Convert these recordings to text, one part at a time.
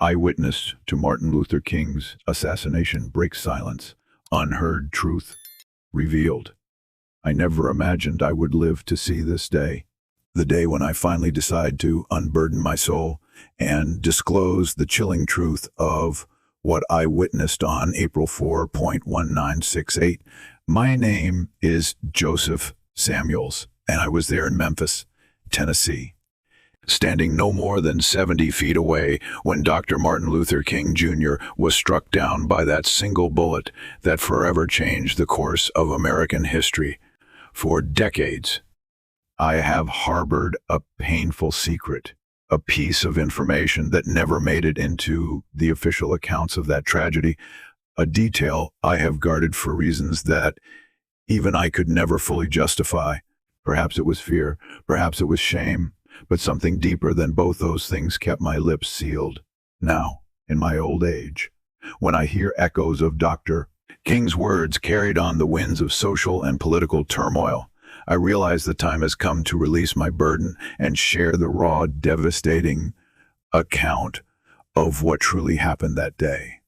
Eyewitness to Martin Luther King's assassination breaks silence. Unheard truth revealed. I never imagined I would live to see this day. The day when I finally decide to unburden my soul and disclose the chilling truth of what I witnessed on April 4.1968. My name is Joseph Samuels, and I was there in Memphis, Tennessee, standing no more than 70 feet away when Dr. Martin Luther King Jr. was struck down by that single bullet that forever changed the course of American history. For decades, I have harbored a painful secret, a piece of information that never made it into the official accounts of that tragedy, a detail I have guarded for reasons that even I could never fully justify. Perhaps it was fear, perhaps it was shame, but something deeper than both those things kept my lips sealed. Now, in my old age, when I hear echoes of Dr. King's words carried on the winds of social and political turmoil, I realize the time has come to release my burden and share the raw, devastating account of what truly happened that day.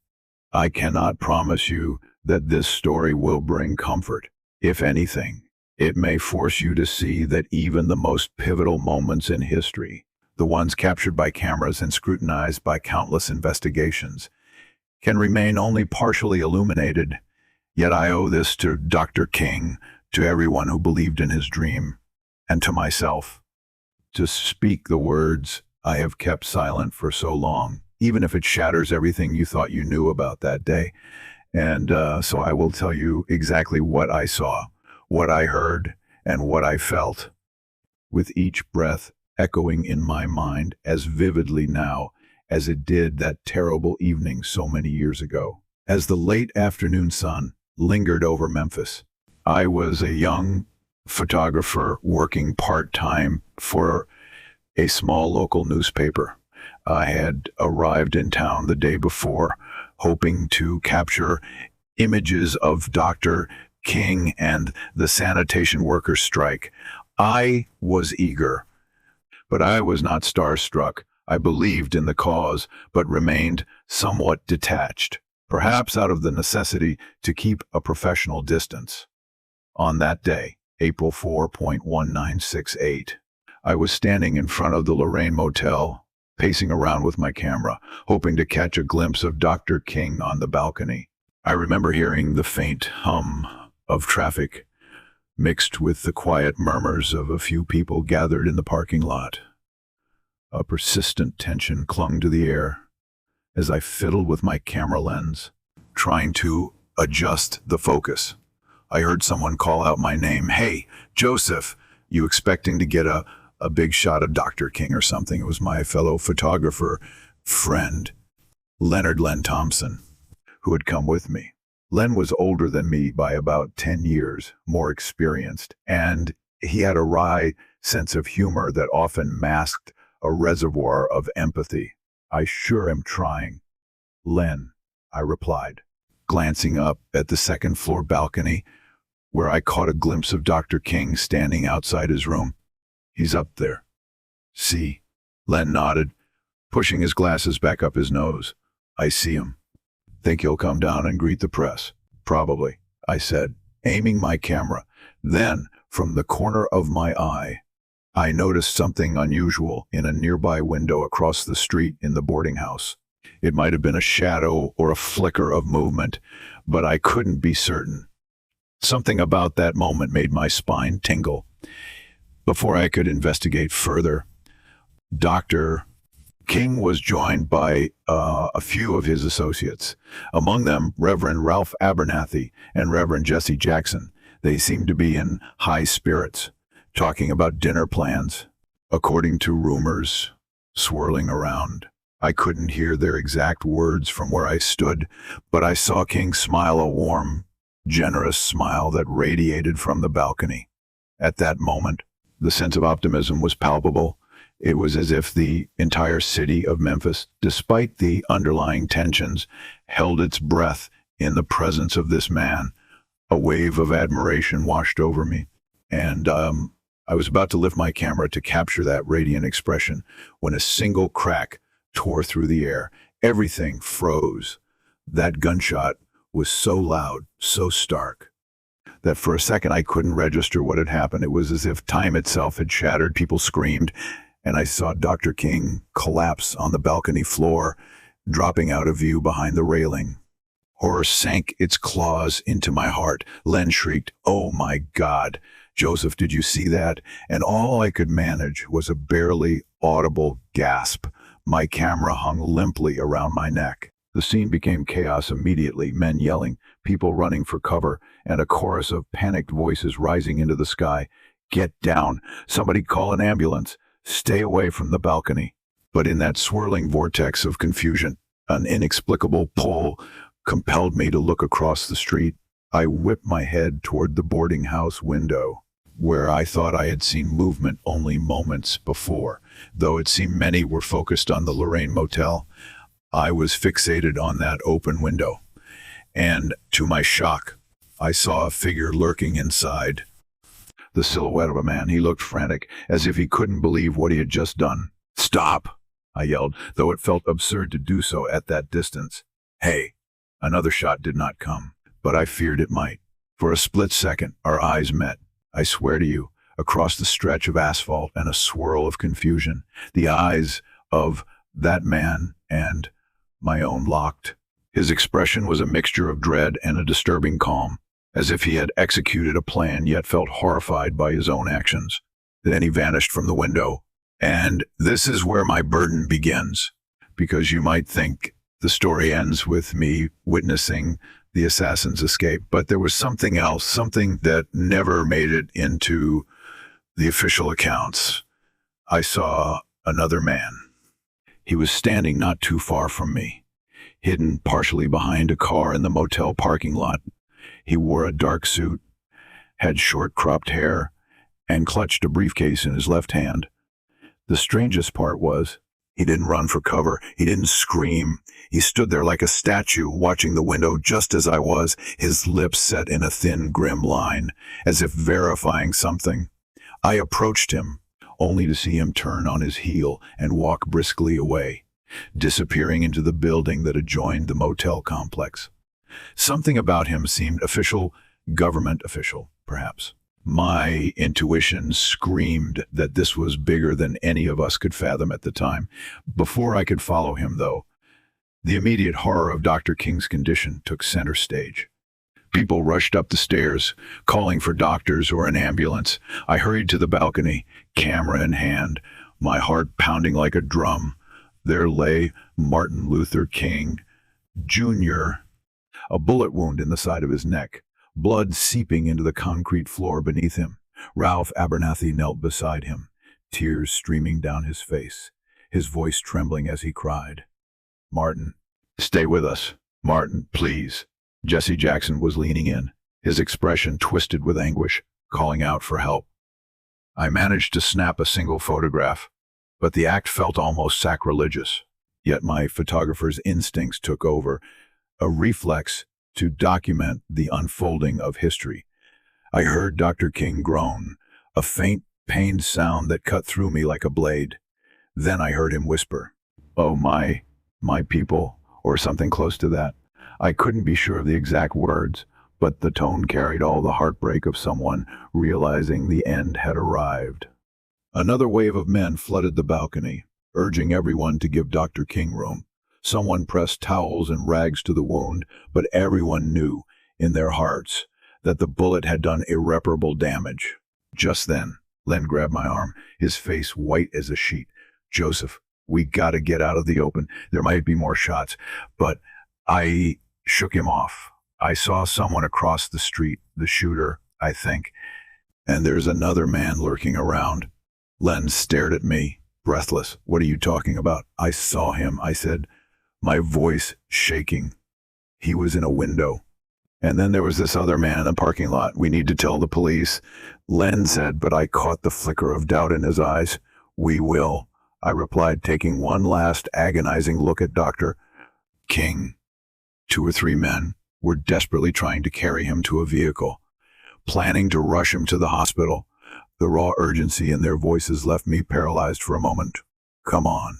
I cannot promise you that this story will bring comfort. If anything, it may force you to see that even the most pivotal moments in history, the ones captured by cameras and scrutinized by countless investigations, can remain only partially illuminated. Yet I owe this to Dr. King, to everyone who believed in his dream, and to myself, to speak the words I have kept silent for so long, even if it shatters everything you thought you knew about that day. And so I will tell you exactly what I saw, what I heard, and what I felt, with each breath echoing in my mind as vividly now as it did that terrible evening so many years ago. As the late afternoon sun lingered over Memphis, I was a young photographer working part-time for a small local newspaper. I had arrived in town the day before, hoping to capture images of Dr. King and the sanitation workers' strike. I was eager, but I was not starstruck. I believed in the cause, but remained somewhat detached, perhaps out of the necessity to keep a professional distance. On that day, April 4.1968, I was standing in front of the Lorraine Motel, pacing around with my camera, hoping to catch a glimpse of Dr. King on the balcony. I remember hearing the faint hum of traffic, mixed with the quiet murmurs of a few people gathered in the parking lot. A persistent tension clung to the air as I fiddled with my camera lens, trying to adjust the focus. I heard someone call out my name. "Hey, Joseph, you expecting to get a big shot of Dr. King or something?" It was my fellow photographer friend, Leonard "Len" Thompson, who had come with me. Len was older than me by about 10 years, more experienced, and he had a wry sense of humor that often masked a reservoir of empathy. "I sure am trying, Len," I replied, glancing up at the second-floor balcony, where I caught a glimpse of Dr. King standing outside his room. "He's up there. See?" Len nodded, pushing his glasses back up his nose. "I see him. Think he'll come down and greet the press?" "Probably," I said, aiming my camera. Then, from the corner of my eye, I noticed something unusual in a nearby window across the street in the boarding house. It might have been a shadow or a flicker of movement, but I couldn't be certain. Something about that moment made my spine tingle. Before I could investigate further, Dr. King was joined by a few of his associates, among them Reverend Ralph Abernathy and Reverend Jesse Jackson. They seemed to be in high spirits, talking about dinner plans, according to rumors swirling around. I couldn't hear their exact words from where I stood, but I saw King smile, a warm, generous smile that radiated from the balcony. At that moment, the sense of optimism was palpable. It was as if the entire city of Memphis, despite the underlying tensions, held its breath in the presence of this man. A wave of admiration washed over me, and I was about to lift my camera to capture that radiant expression when a single crack tore through the air. Everything froze. That gunshot was so loud, so stark, that for a second I couldn't register what had happened. It was as if time itself had shattered. People screamed, and I saw Dr. King collapse on the balcony floor, dropping out of view behind the railing. Horror sank its claws into my heart. Len shrieked, "Oh my God! Joseph, did you see that?" And all I could manage was a barely audible gasp. My camera hung limply around my neck. The scene became chaos immediately, men yelling, people running for cover, and a chorus of panicked voices rising into the sky. "Get down! Somebody call an ambulance! Stay away from the balcony!" But in that swirling vortex of confusion, an inexplicable pull compelled me to look across the street. I whipped my head toward the boarding house window, where I thought I had seen movement only moments before. Though it seemed many were focused on the Lorraine Motel, I was fixated on that open window. And to my shock, I saw a figure lurking inside. The silhouette of a man. He looked frantic, as if he couldn't believe what he had just done. "Stop!" I yelled, though it felt absurd to do so at that distance. "Hey!" Another shot did not come, but I feared it might. For a split second, our eyes met. I swear to you, across the stretch of asphalt and a swirl of confusion, the eyes of that man and my own locked. His expression was a mixture of dread and a disturbing calm, as if he had executed a plan yet felt horrified by his own actions. Then he vanished from the window. And this is where my burden begins, because you might think the story ends with me witnessing the assassin's escape, but there was something else, something that never made it into the official accounts. I saw another man. He was standing not too far from me, hidden partially behind a car in the motel parking lot. He wore a dark suit, had short cropped hair, and clutched a briefcase in his left hand. The strangest part was, he didn't run for cover. He didn't scream. He stood there like a statue, watching the window just as I was, his lips set in a thin, grim line, as if verifying something. I approached him, only to see him turn on his heel and walk briskly away, disappearing into the building that adjoined the motel complex. Something about him seemed official, government official, perhaps. My intuition screamed that this was bigger than any of us could fathom at the time. Before I could follow him, though, the immediate horror of Dr. King's condition took center stage. People rushed up the stairs, calling for doctors or an ambulance. I hurried to the balcony, camera in hand, my heart pounding like a drum. There lay Martin Luther King, Jr., a bullet wound in the side of his neck, blood seeping into the concrete floor beneath him. Ralph Abernathy knelt beside him, tears streaming down his face, his voice trembling as he cried, "Martin, stay with us. Martin, please." Jesse Jackson was leaning in, his expression twisted with anguish, calling out for help. I managed to snap a single photograph, but the act felt almost sacrilegious. Yet my photographer's instincts took over, a reflex to document the unfolding of history. I heard Dr. King groan, a faint, pained sound that cut through me like a blade. Then I heard him whisper, "Oh, my people," or something close to that. I couldn't be sure of the exact words, but the tone carried all the heartbreak of someone realizing the end had arrived. Another wave of men flooded the balcony, urging everyone to give Dr. King room. Someone pressed towels and rags to the wound, but everyone knew, in their hearts, that the bullet had done irreparable damage. Just then, Len grabbed my arm, his face white as a sheet. "Joseph, we gotta get out of the open. There might be more shots." But I shook him off. "I saw someone across the street, the shooter, I think. And there's another man lurking around." Len stared at me, breathless. "What are you talking about?" "I saw him," I said, my voice shaking. "He was in a window. And then there was this other man in the parking lot. We need to tell the police," Len said, but I caught the flicker of doubt in his eyes. "We will," I replied, taking one last agonizing look at Dr. King. 2 or 3 men were desperately trying to carry him to a vehicle, planning to rush him to the hospital. The raw urgency in their voices left me paralyzed for a moment. "Come on,"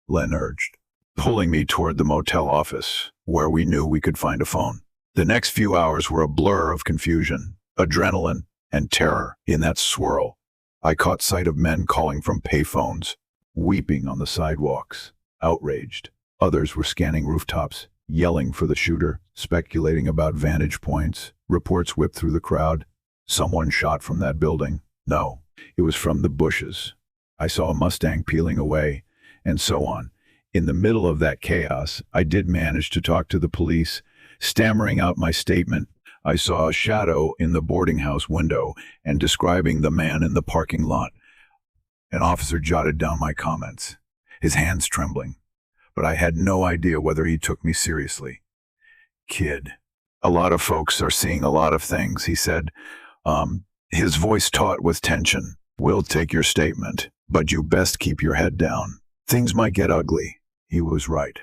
Len urged. pulling me toward the motel office, where we knew we could find a phone. The next few hours were a blur of confusion, adrenaline, and terror. In that swirl, I caught sight of men calling from payphones, weeping on the sidewalks, outraged. Others were scanning rooftops, yelling for the shooter, speculating about vantage points. Reports whipped through the crowd. Someone shot from that building. No, it was from the bushes. I saw a Mustang peeling away, and so on. In the middle of that chaos, I did manage to talk to the police, stammering out my statement. I saw a shadow in the boarding house window and describing the man in the parking lot. An officer jotted down my comments, his hands trembling, but I had no idea whether he took me seriously. Kid, a lot of folks are seeing a lot of things, he said. His voice taut with tension. We'll take your statement, but you best keep your head down. Things might get ugly. He was right.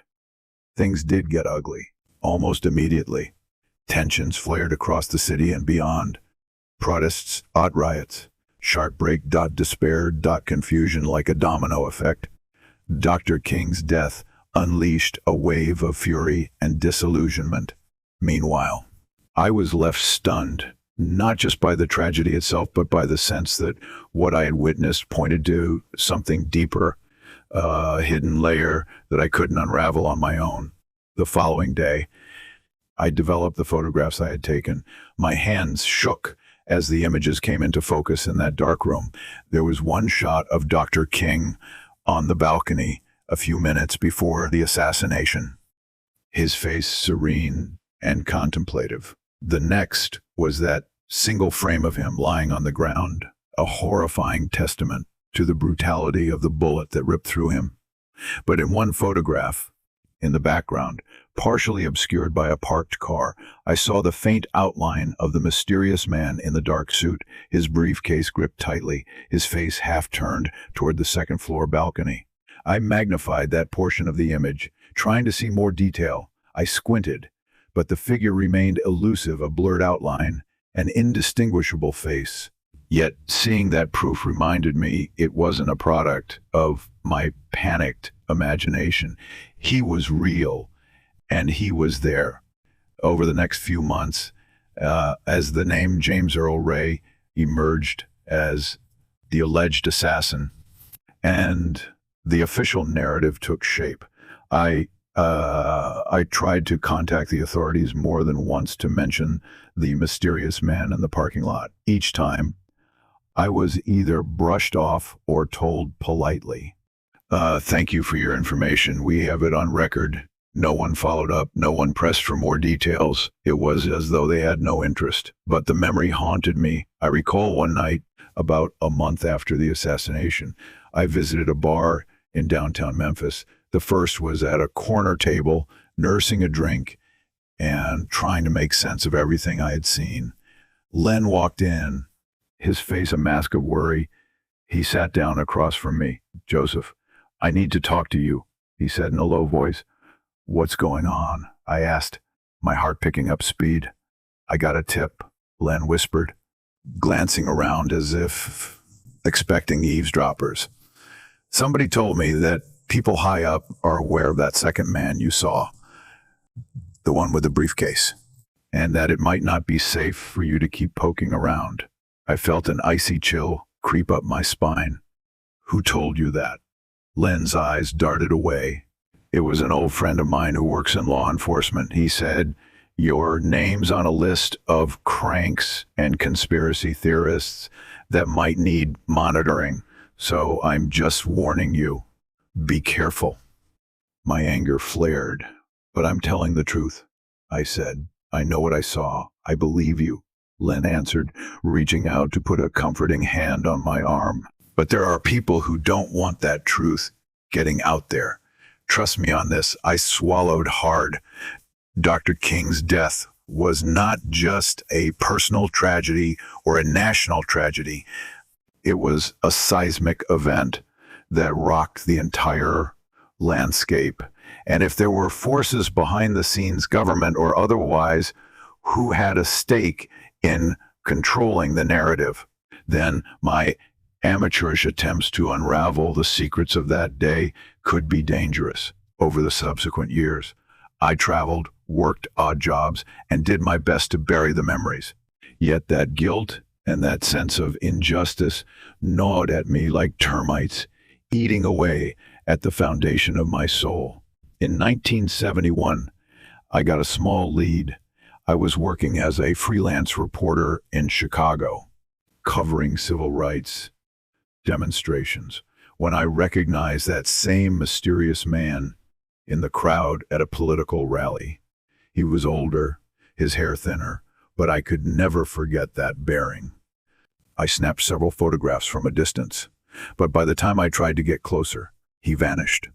Things did get ugly, almost immediately. Tensions flared across the city and beyond. Protests, odd riots, sharp break, despair, confusion like a domino effect. Dr. King's death unleashed a wave of fury and disillusionment. Meanwhile, I was left stunned, not just by the tragedy itself, but by the sense that what I had witnessed pointed to something deeper, a hidden layer that I couldn't unravel on my own. The following day, I developed the photographs I had taken. My hands shook as the images came into focus in that dark room. There was one shot of Dr. King on the balcony a few minutes before the assassination, his face serene and contemplative. The next was that single frame of him lying on the ground, a horrifying testament to the brutality of the bullet that ripped through him. But in one photograph, in the background, partially obscured by a parked car, I saw the faint outline of the mysterious man in the dark suit, his briefcase gripped tightly, his face half-turned toward the second-floor balcony. I magnified that portion of the image, trying to see more detail. I squinted, but the figure remained elusive, a blurred outline, an indistinguishable face. Yet seeing that proof reminded me it wasn't a product of my panicked imagination. He was real, and he was there. Over the next few months, as the name James Earl Ray emerged as the alleged assassin, and the official narrative took shape, I tried to contact the authorities more than once to mention the mysterious man in the parking lot. Each time, I was either brushed off or told politely, thank you for your information. We have it on record. No one followed up. No one pressed for more details. It was as though they had no interest. But the memory haunted me. I recall one night, about a month after the assassination, I visited a bar in downtown Memphis. The first was at a corner table, nursing a drink and trying to make sense of everything I had seen. Len walked in, his face a mask of worry. He sat down across from me. Joseph, I need to talk to you, he said in a low voice. What's going on? I asked, my heart picking up speed. I got a tip, Len whispered, glancing around as if expecting eavesdroppers. Somebody told me that people high up are aware of that second man you saw, the one with the briefcase, and that it might not be safe for you to keep poking around. I felt an icy chill creep up my spine. Who told you that? Len's eyes darted away. It was an old friend of mine who works in law enforcement. He said, your name's on a list of cranks and conspiracy theorists that might need monitoring. So I'm just warning you, be careful. My anger flared, but I'm telling the truth. I said, I know what I saw. I believe you. Len answered, reaching out to put a comforting hand on my arm. But there are people who don't want that truth getting out there. Trust me on this. I swallowed hard. Dr. King's death was not just a personal tragedy or a national tragedy. It was a seismic event that rocked the entire landscape. And if there were forces behind the scenes, government or otherwise, who had a stake in controlling the narrative, then my amateurish attempts to unravel the secrets of that day could be dangerous. Over the subsequent years, I traveled, worked odd jobs, and did my best to bury the memories. Yet that guilt and that sense of injustice gnawed at me like termites, eating away at the foundation of my soul. In 1971, I got a small lead. I was working as a freelance reporter in Chicago, covering civil rights demonstrations, when I recognized that same mysterious man in the crowd at a political rally. He was older, his hair thinner, but I could never forget that bearing. I snapped several photographs from a distance, but by the time I tried to get closer, he vanished.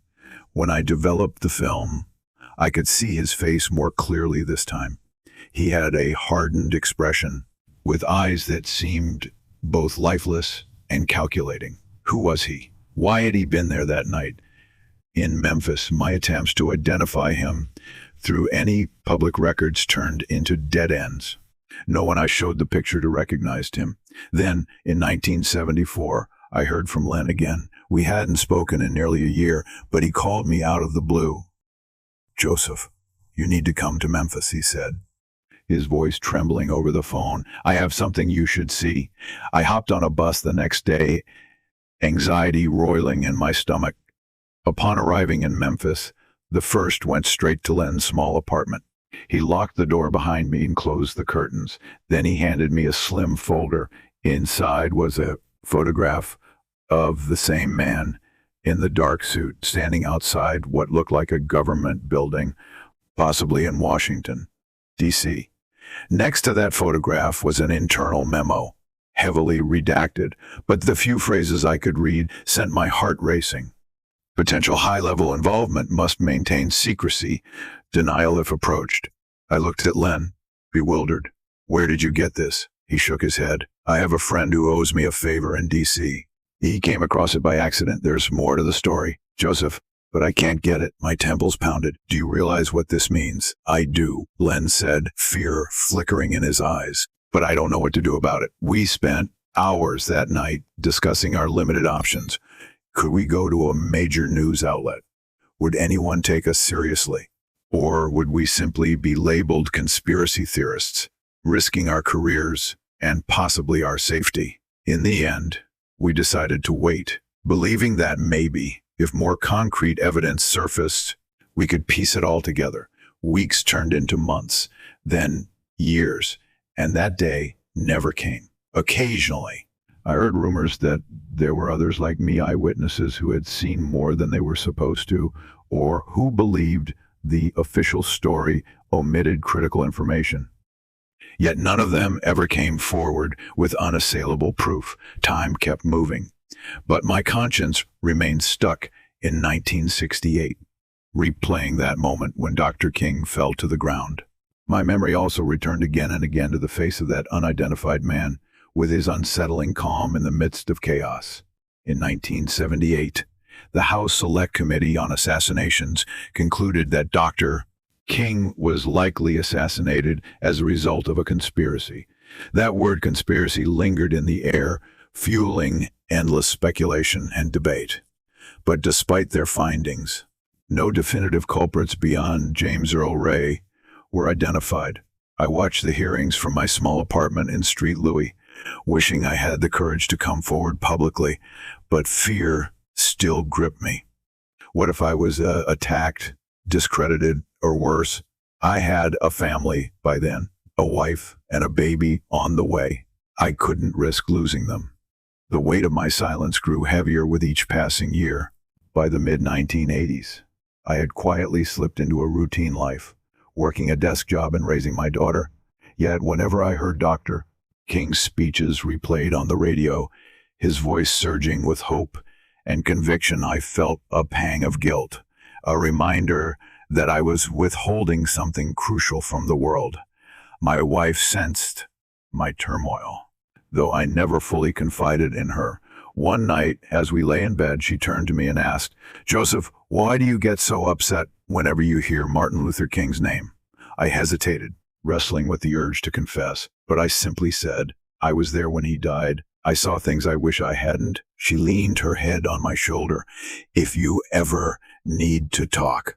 When I developed the film, I could see his face more clearly this time. He had a hardened expression, with eyes that seemed both lifeless and calculating. Who was he? Why had he been there that night? In Memphis, my attempts to identify him through any public records turned into dead ends. No one I showed the picture to recognized him. Then, in 1974, I heard from Len again. We hadn't spoken in nearly a year, but he called me out of the blue. "Joseph, you need to come to Memphis," he said, his voice trembling over the phone. "I have something you should see." I hopped on a bus the next day, anxiety roiling in my stomach. Upon arriving in Memphis, the first went straight to Len's small apartment. He locked the door behind me and closed the curtains. Then he handed me a slim folder. Inside was a photograph of the same man in the dark suit standing outside what looked like a government building, possibly in Washington, D.C. Next to that photograph was an internal memo, heavily redacted, but the few phrases I could read sent my heart racing. Potential high-level involvement must maintain secrecy, denial if approached. I looked at Len, bewildered. "Where did you get this?" He shook his head. "I have a friend who owes me a favor in D.C. He came across it by accident. There's more to the story, Joseph, but I can't get it." My temples pounded. "Do you realize what this means?" "I do," Len said, fear flickering in his eyes. "But I don't know what to do about it." We spent hours that night discussing our limited options. Could we go to a major news outlet? Would anyone take us seriously? Or would we simply be labeled conspiracy theorists, risking our careers and possibly our safety? In the end, we decided to wait, believing that maybe, if more concrete evidence surfaced, we could piece it all together. Weeks turned into months, then years, and that day never came. Occasionally, I heard rumors that there were others like me, eyewitnesses who had seen more than they were supposed to, or who believed the official story omitted critical information. Yet none of them ever came forward with unassailable proof. Time kept moving. But my conscience remained stuck in 1968, replaying that moment when Dr. King fell to the ground. My memory also returned again and again to the face of that unidentified man, with his unsettling calm in the midst of chaos. In 1978, the House Select Committee on Assassinations concluded that Dr. King was likely assassinated as a result of a conspiracy. That word conspiracy lingered in the air, fueling endless speculation and debate. But despite their findings, no definitive culprits beyond James Earl Ray were identified. I watched the hearings from my small apartment in Street Louis, wishing I had the courage to come forward publicly, but fear still gripped me. What if I was attacked, discredited, or worse? I had a family by then, a wife and a baby on the way. I couldn't risk losing them. The weight of my silence grew heavier with each passing year. By the mid-1980s, I had quietly slipped into a routine life, working a desk job and raising my daughter. Yet whenever I heard Dr. King's speeches replayed on the radio, his voice surging with hope and conviction, I felt a pang of guilt, a reminder that I was withholding something crucial from the world. My wife sensed my turmoil, though I never fully confided in her. One night, as we lay in bed, she turned to me and asked, "Joseph, why do you get so upset whenever you hear Martin Luther King's name?" I hesitated, wrestling with the urge to confess, but I simply said, "I was there when he died. I saw things I wish I hadn't." She leaned her head on my shoulder. "If you ever need to talk,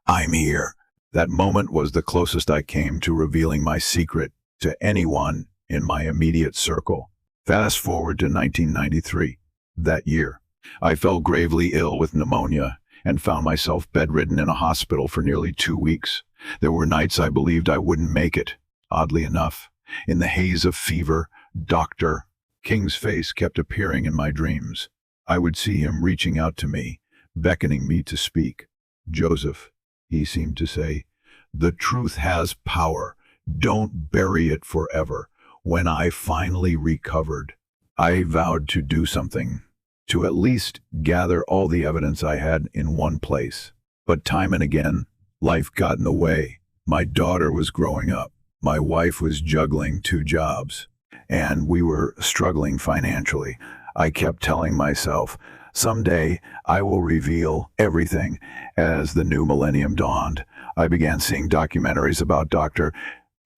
I'm here. That moment was the closest I came to revealing my secret to anyone in my immediate circle. Fast forward to 1993. That year, I fell gravely ill with pneumonia and found myself bedridden in a hospital for nearly 2 weeks. There were nights I believed I wouldn't make it. Oddly enough, in the haze of fever, Dr. King's face kept appearing in my dreams. I would see him reaching out to me, beckoning me to speak. "Joseph," he seemed to say, "the truth has power. Don't bury it forever." When I finally recovered, I vowed to do something, to at least gather all the evidence I had in one place. But time and again, life got in the way. My daughter was growing up. My wife was juggling 2 jobs, and we were struggling financially. I kept telling myself, someday I will reveal everything. As the new millennium dawned, I began seeing documentaries about Dr.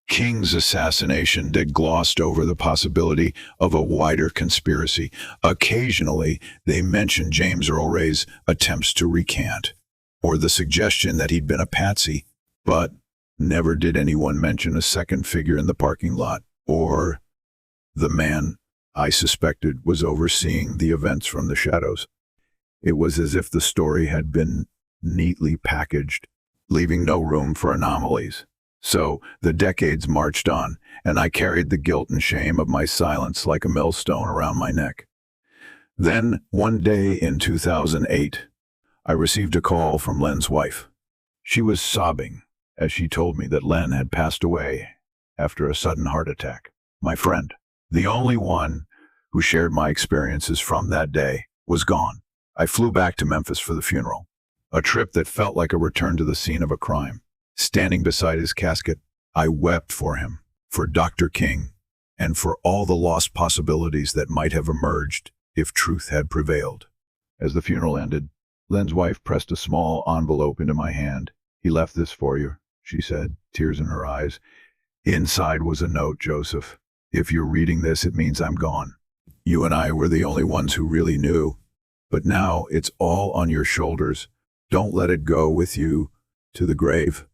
King's assassination that glossed over the possibility of a wider conspiracy. Occasionally, they mentioned James Earl Ray's attempts to recant, or the suggestion that he'd been a patsy, but never did anyone mention a second figure in the parking lot, or the man I suspected was overseeing the events from the shadows. It was as if the story had been neatly packaged, leaving no room for anomalies. So the decades marched on, and I carried the guilt and shame of my silence like a millstone around my neck. Then, one day in 2008, I received a call from Len's wife. She was sobbing as she told me that Len had passed away after a sudden heart attack. My friend, the only one who shared my experiences from that day, was gone. I flew back to Memphis for the funeral, a trip that felt like a return to the scene of a crime. Standing beside his casket, I wept for him, for Dr. King, and for all the lost possibilities that might have emerged if truth had prevailed. As the funeral ended, Len's wife pressed a small envelope into my hand. "He left this for you," she said, tears in her eyes. "Inside was a note, Joseph. If you're reading this, it means I'm gone. You and I were the only ones who really knew. But now it's all on your shoulders. Don't let it go with you to the grave.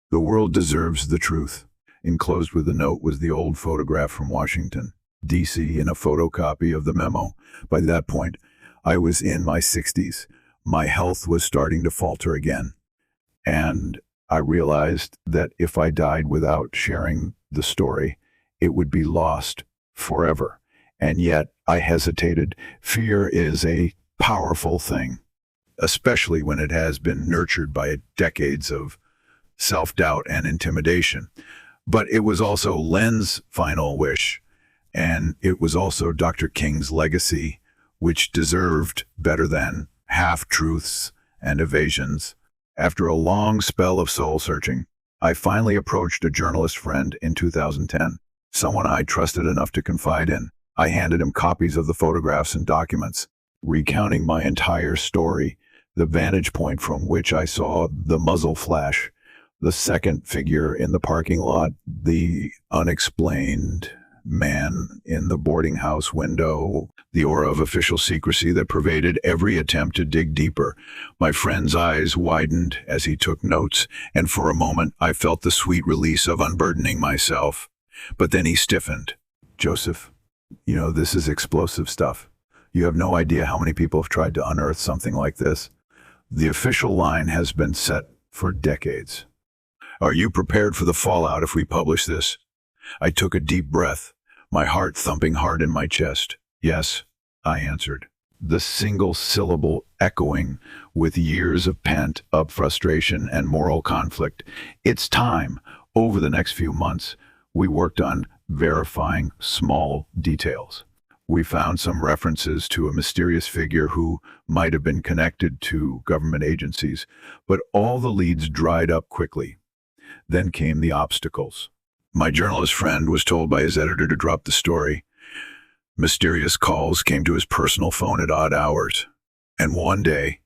The world deserves the truth." Enclosed with the note was the old photograph from Washington, D.C., and a photocopy of the memo. By that point, I was in my 60s. My health was starting to falter again. And I realized that if I died without sharing the story, it would be lost forever. And yet I hesitated. Fear is a powerful thing, especially when it has been nurtured by decades of self-doubt and intimidation. But it was also Len's final wish, and it was also Dr. King's legacy, which deserved better than half-truths and evasions. After a long spell of soul-searching, I finally approached a journalist friend in 2010, someone I trusted enough to confide in. I handed him copies of the photographs and documents, recounting my entire story, the vantage point from which I saw the muzzle flash, the second figure in the parking lot, the unexplained man in the boarding house window, the aura of official secrecy that pervaded every attempt to dig deeper. My friend's eyes widened as he took notes, and for a moment I felt the sweet release of unburdening myself. But then he stiffened. "Joseph, this is explosive stuff. You have no idea how many people have tried to unearth something like this. The official line has been set for decades. Are you prepared for the fallout if we publish this?" I took a deep breath, my heart thumping hard in my chest. "Yes," I answered, the single syllable echoing with years of pent-up frustration and moral conflict. "It's time." Over the next few months, we worked on verifying small details. We found some references to a mysterious figure who might have been connected to government agencies, but all the leads dried up quickly. Then came the obstacles. My journalist friend was told by his editor to drop the story. Mysterious calls came to his personal phone at odd hours. And one day,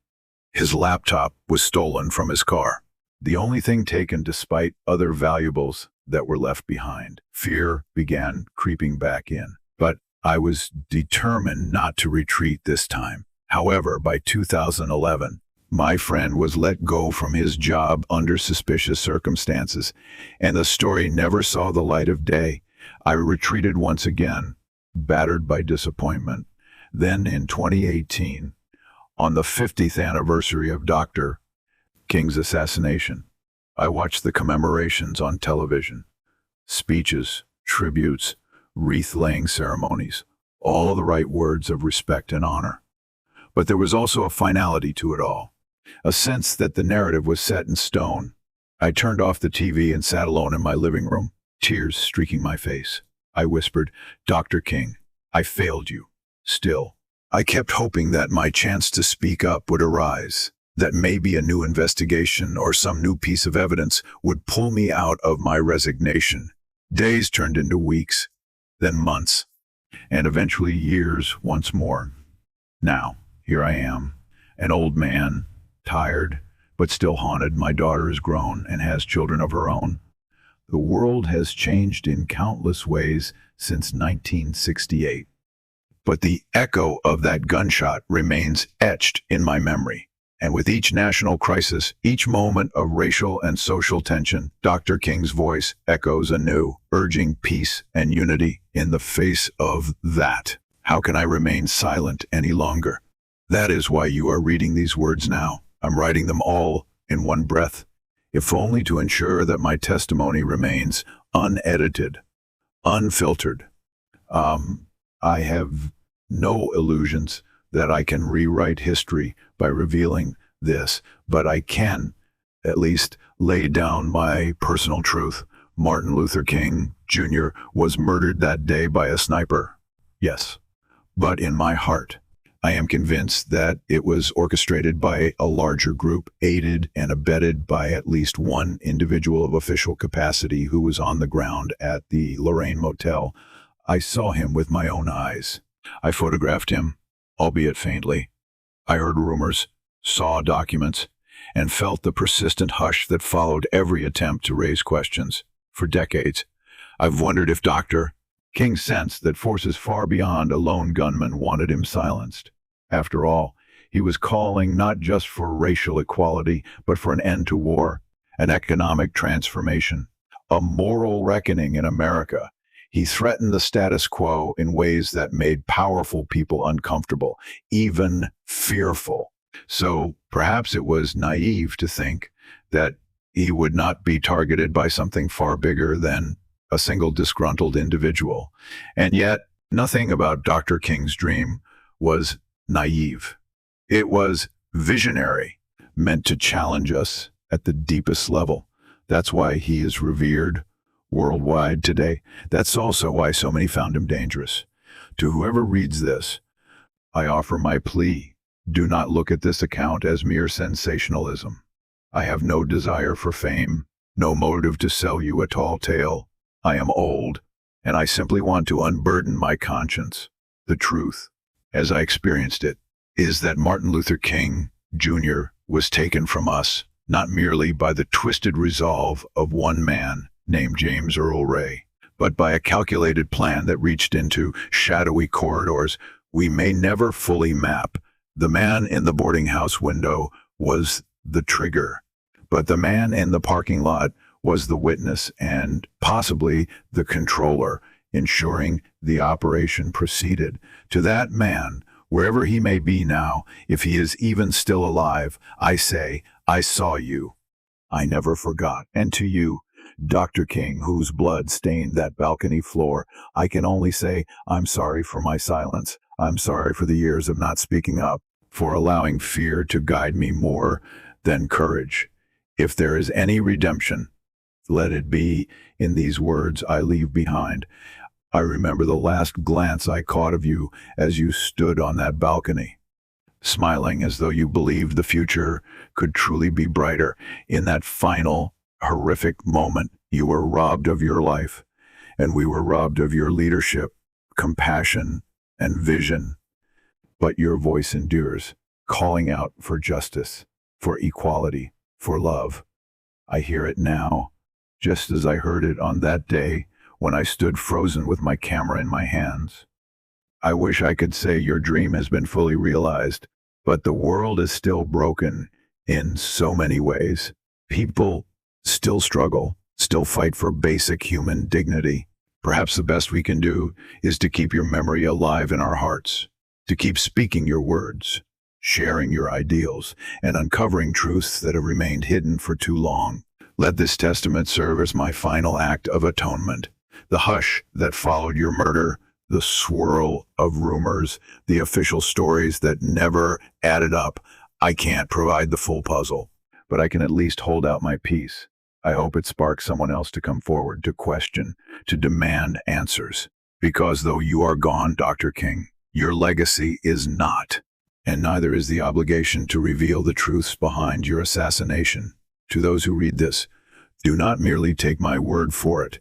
his laptop was stolen from his car. The only thing taken despite other valuables that were left behind. Fear began creeping back in. But I was determined not to retreat this time. However, by 2011, My friend was let go from his job under suspicious circumstances, and the story never saw the light of day. I retreated once again, battered by disappointment. Then in 2018, on the 50th anniversary of Dr. King's assassination, I watched the commemorations on television. Speeches, tributes, wreath-laying ceremonies, all the right words of respect and honor. But there was also a finality to it all, a sense that the narrative was set in stone. I turned off the TV and sat alone in my living room, tears streaking my face. I whispered, "Dr. King, I failed you. Still, I kept hoping that my chance to speak up would arise, that maybe a new investigation or some new piece of evidence would pull me out of my resignation." Days turned into weeks, then months, and eventually years once more. Now, here I am, an old man, tired, but still haunted. My daughter is grown and has children of her own. The world has changed in countless ways since 1968. But the echo of that gunshot remains etched in my memory. And with each national crisis, each moment of racial and social tension, Dr. King's voice echoes anew, urging peace and unity. In the face of that, how can I remain silent any longer? That is why you are reading these words now. I'm writing them all in one breath, if only to ensure that my testimony remains unedited, unfiltered. I have no illusions that I can rewrite history by revealing this, but I can at least lay down my personal truth. Martin Luther King Jr. was murdered that day by a sniper. Yes, but in my heart, I am convinced that it was orchestrated by a larger group, aided and abetted by at least one individual of official capacity who was on the ground at the Lorraine Motel. I saw him with my own eyes. I photographed him, albeit faintly. I heard rumors, saw documents, and felt the persistent hush that followed every attempt to raise questions. For decades, I've wondered if Dr. King sensed that forces far beyond a lone gunman wanted him silenced. After all, he was calling not just for racial equality, but for an end to war, an economic transformation, a moral reckoning in America. He threatened the status quo in ways that made powerful people uncomfortable, even fearful. So perhaps it was naive to think that he would not be targeted by something far bigger than a single disgruntled individual. And yet, nothing about Dr. King's dream was naive. It was visionary, meant to challenge us at the deepest level. That's why he is revered worldwide today. That's also why so many found him dangerous. To whoever reads this, I offer my plea. Do not look at this account as mere sensationalism. I have no desire for fame, no motive to sell you a tall tale. I am old, and I simply want to unburden my conscience. The truth, as I experienced it, is that Martin Luther King Jr. was taken from us, not merely by the twisted resolve of one man named James Earl Ray, but by a calculated plan that reached into shadowy corridors we may never fully map. The man in the boarding house window was the trigger, but the man in the parking lot was the witness and possibly the controller, ensuring the operation proceeded. To that man, wherever he may be now, if he is even still alive, I say, I saw you. I never forgot. And to you, Dr. King, whose blood stained that balcony floor, I can only say, I'm sorry for my silence. I'm sorry for the years of not speaking up, for allowing fear to guide me more than courage. If there is any redemption, let it be in these words I leave behind. I remember the last glance I caught of you as you stood on that balcony, smiling as though you believed the future could truly be brighter. In that final, horrific moment, you were robbed of your life, and we were robbed of your leadership, compassion, and vision. But your voice endures, calling out for justice, for equality, for love. I hear it now, just as I heard it on that day when I stood frozen with my camera in my hands. I wish I could say your dream has been fully realized, but the world is still broken, In so many ways, people still struggle, still fight for basic human dignity. Perhaps the best we can do is to keep your memory alive in our hearts, to keep speaking your words, sharing your ideals, and uncovering truths that have remained hidden for too long. Let this testament serve as my final act of atonement. The hush that followed your murder, the swirl of rumors, the official stories that never added up. I can't provide the full puzzle, but I can at least hold out my peace. I hope it sparks someone else to come forward, to question, to demand answers. Because though you are gone, Dr. King, your legacy is not, and neither is the obligation to reveal the truths behind your assassination. To those who read this, do not merely take my word for it.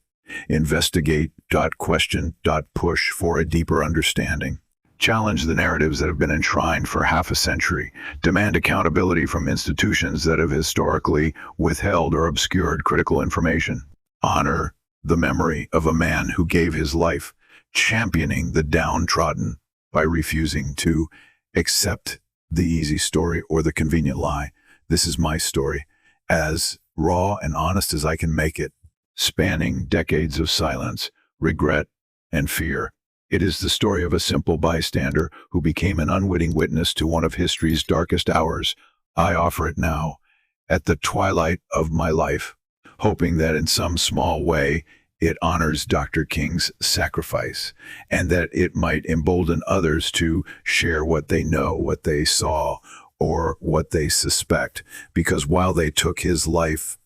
Investigate, question, push for a deeper understanding. Challenge the narratives that have been enshrined for half a century. Demand accountability from institutions that have historically withheld or obscured critical information. Honor the memory of a man who gave his life championing the downtrodden by refusing to accept the easy story or the convenient lie. This is my story, as raw and honest as I can make it, spanning decades of silence, regret, and fear. It is the story of a simple bystander who became an unwitting witness to one of history's darkest hours. I offer it now, at the twilight of my life, hoping that in some small way it honors Dr. King's sacrifice, and that it might embolden others to share what they know, what they saw, or what they suspect, because while they took his life,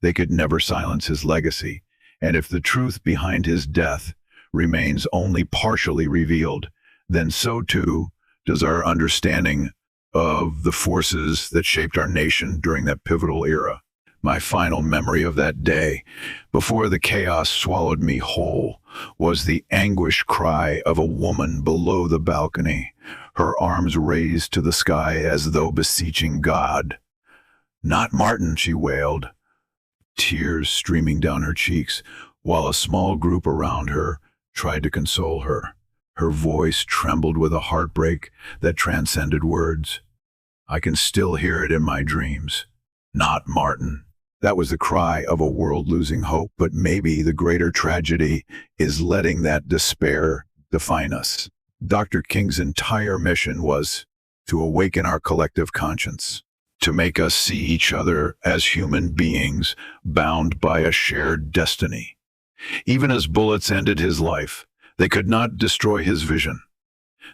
they could never silence his legacy. And if the truth behind his death remains only partially revealed, then so too does our understanding of the forces that shaped our nation during that pivotal era. My final memory of that day, before the chaos swallowed me whole, was the anguished cry of a woman below the balcony, her arms raised to the sky as though beseeching God. "Not Martin," she wailed, tears streaming down her cheeks, while a small group around her tried to console her. Her voice trembled with a heartbreak that transcended words. I can still hear it in my dreams. Not Martin. That was the cry of a world losing hope, but maybe the greater tragedy is letting that despair define us. Dr. King's entire mission was to awaken our collective conscience, to make us see each other as human beings bound by a shared destiny. Even as bullets ended his life, they could not destroy his vision.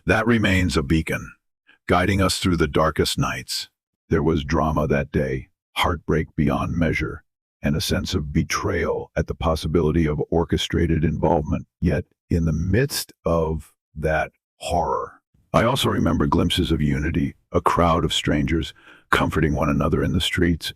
That remains a beacon, guiding us through the darkest nights. There was drama that day, heartbreak beyond measure, and a sense of betrayal at the possibility of orchestrated involvement. Yet, in the midst of that horror, I also remember glimpses of unity, a crowd of strangers comforting one another in the streets,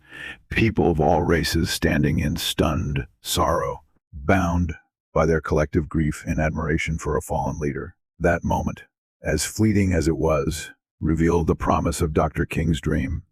people of all races standing in stunned sorrow, bound by their collective grief and admiration for a fallen leader. That moment, as fleeting as it was, revealed the promise of Dr. King's dream,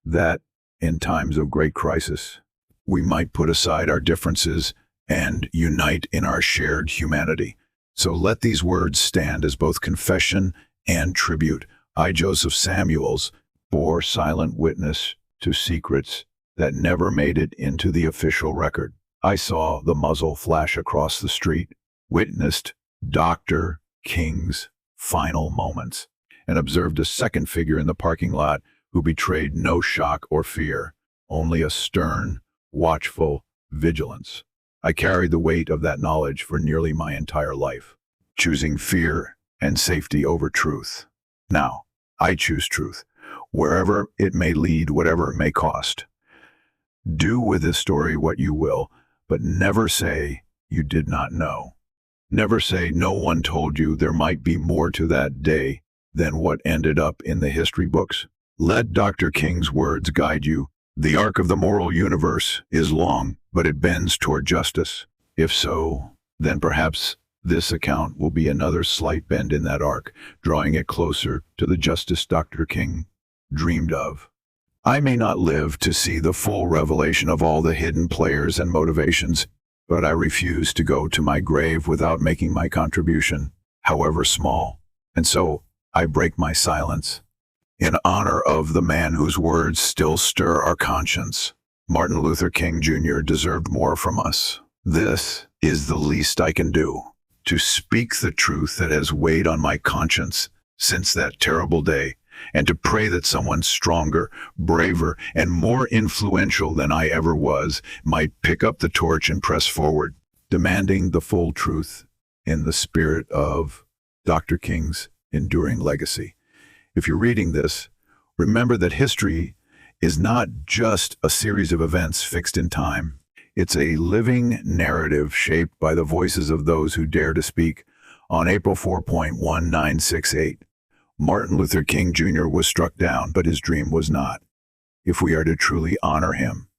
that in times of great crisis, we might put aside our differences and unite in our shared humanity. So let these words stand as both confession and tribute. I, Joseph Samuels, bore silent witness to secrets that never made it into the official record. I saw the muzzle flash across the street, witnessed Dr. King's final moments, and observed a second figure in the parking lot who betrayed no shock or fear, only a stern, watchful vigilance. I carried the weight of that knowledge for nearly my entire life, choosing fear and safety over truth. Now, I choose truth, wherever it may lead, whatever it may cost. Do with this story what you will, but never say you did not know. Never say no one told you there might be more to that day than what ended up in the history books. Let Dr. King's words guide you. The arc of the moral universe is long, but it bends toward justice. If so, then perhaps this account will be another slight bend in that arc, drawing it closer to the justice Dr. King dreamed of. I may not live to see the full revelation of all the hidden players and motivations, but I refuse to go to my grave without making my contribution, however small. And so I break my silence. in honor of the man whose words still stir our conscience. Martin Luther King Jr. deserved more from us. This is the least I can do, to speak the truth that has weighed on my conscience since that terrible day, and to pray that someone stronger, braver, and more influential than I ever was might pick up the torch and press forward, demanding the full truth in the spirit of Dr. King's enduring legacy. If you're reading this, remember that history is not just a series of events fixed in time. It's a living narrative shaped by the voices of those who dare to speak. On April 4.1968, Martin Luther King Jr. was struck down, but his dream was not. If we are to truly honor him,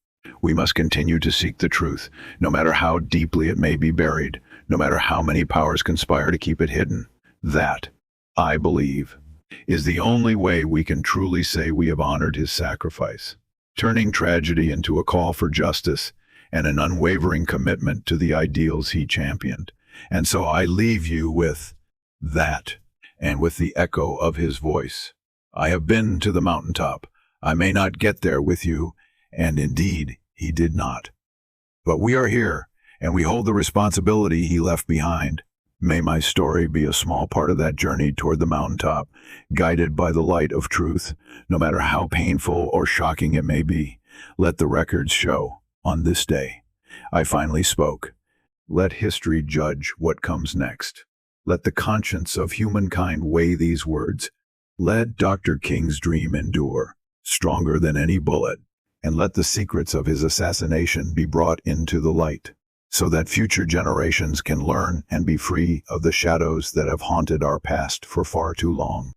we must continue to seek the truth, no matter how deeply it may be buried, no matter how many powers conspire to keep it hidden. That, I believe, is the only way we can truly say we have honored his sacrifice, turning tragedy into a call for justice and an unwavering commitment to the ideals he championed. And so I leave you with that, and with the echo of his voice. I have been to the mountaintop. I may not get there with you, and indeed, he did not. But we are here, and we hold the responsibility he left behind. May my story be a small part of that journey toward the mountaintop, guided by the light of truth, no matter how painful or shocking it may be. Let the records show, on this day, I finally spoke. Let history judge what comes next. Let the conscience of humankind weigh these words. Let Dr. King's dream endure, stronger than any bullet, and let the secrets of his assassination be brought into the light, so that future generations can learn and be free of the shadows that have haunted our past for far too long.